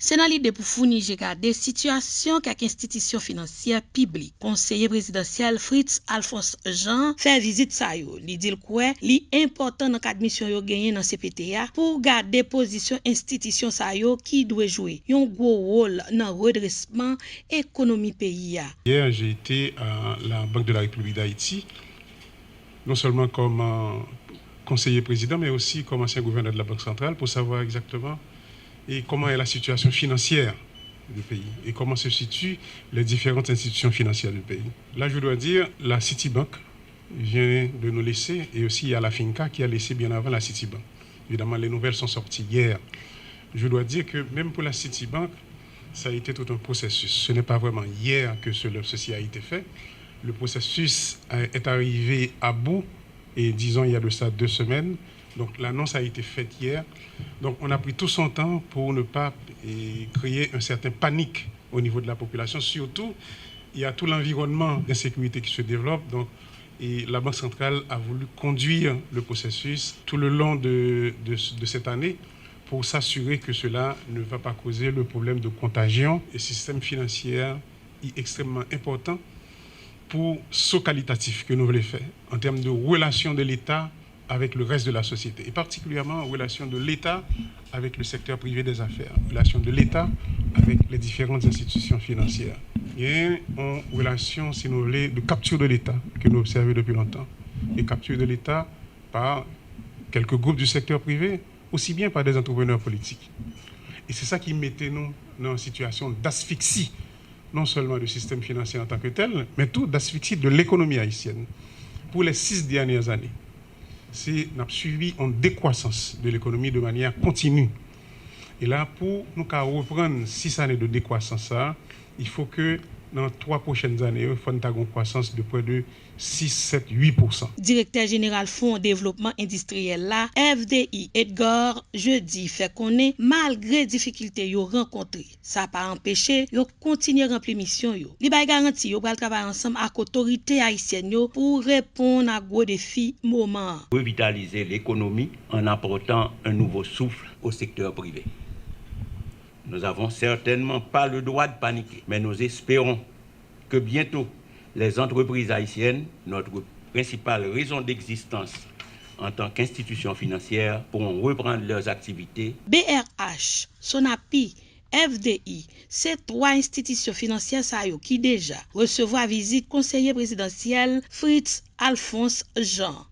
C'est dans l'idée pour fournir des situations qu'avec institution financière publique. Conseiller présidentiel Fritz Alphonse Jean fait visite ça yo. Li dit quoi, li important dans cadre mission yo gagné dans CPTA pour garder position institution ça yo qui doit jouer un gros rôle dans redressement économie pays. Hier, j'ai été à la Banque de la République d'Haïti, non seulement comme conseiller président, mais aussi comme ancien gouverneur de la Banque centrale, pour savoir exactement comment est la situation financière du pays et comment se situent les différentes institutions financières du pays. Là, je dois dire, la Citibank vient de nous laisser, et aussi il y a la Finca qui a laissé bien avant la Citibank. Évidemment, les nouvelles sont sorties hier. Je dois dire que même pour la Citibank, ça a été tout un processus. Ce n'est pas vraiment hier que ceci a été fait. Le processus est arrivé à bout, et disons il y a de ça 2 semaines. Donc l'annonce a été faite hier. Donc on a pris tout son temps pour ne pas créer une certaine panique au niveau de la population. Surtout, il y a tout l'environnement d'insécurité qui se développe. Donc, et la Banque centrale a voulu conduire le processus tout le long de cette année pour s'assurer que cela ne va pas causer le problème de contagion. Et le système financier est extrêmement important pour ce qualitatif que nous voulons faire en termes de relations de l'État avec le reste de la société, et particulièrement en relation de l'État avec le secteur privé des affaires, relation de l'État avec les différentes institutions financières. Il y a une relation, si nous voulez, de capture de l'État que nous observons depuis longtemps, et capture de l'État par quelques groupes du secteur privé, aussi bien par des entrepreneurs politiques. Et c'est ça qui mettait nous dans une situation d'asphyxie, non seulement du système financier en tant que tel, mais tout d'asphyxie de l'économie haïtienne. Pour les 6 dernières années, nous avons suivi une décroissance de l'économie de manière continue. Et là, pour nous reprendre 6 années de décroissance, il faut que dans 3 prochaines années, il faut une croissance de près de 6, 7, 8%. Directeur général Fonds Développement Industriel là, FDI Edgar jeudi fait connaître malgré difficultés yo rencontré, ça pas empêché yo continuer remplir mission yo. Li bay garanti yo pral travailler ensemble avec autorité haïtienne yo pour répondre à gros défis moment. Revitaliser l'économie en apportant un nouveau souffle au secteur privé. Nous n'avons certainement pas le droit de paniquer, mais nous espérons que bientôt, les entreprises haïtiennes, notre principale raison d'existence en tant qu'institution financière, pourront reprendre leurs activités. BRH, Sonapi, FDI, c'est 3 institutions financières qui déjà recevoir visite conseiller présidentiel Fritz Alphonse Jean.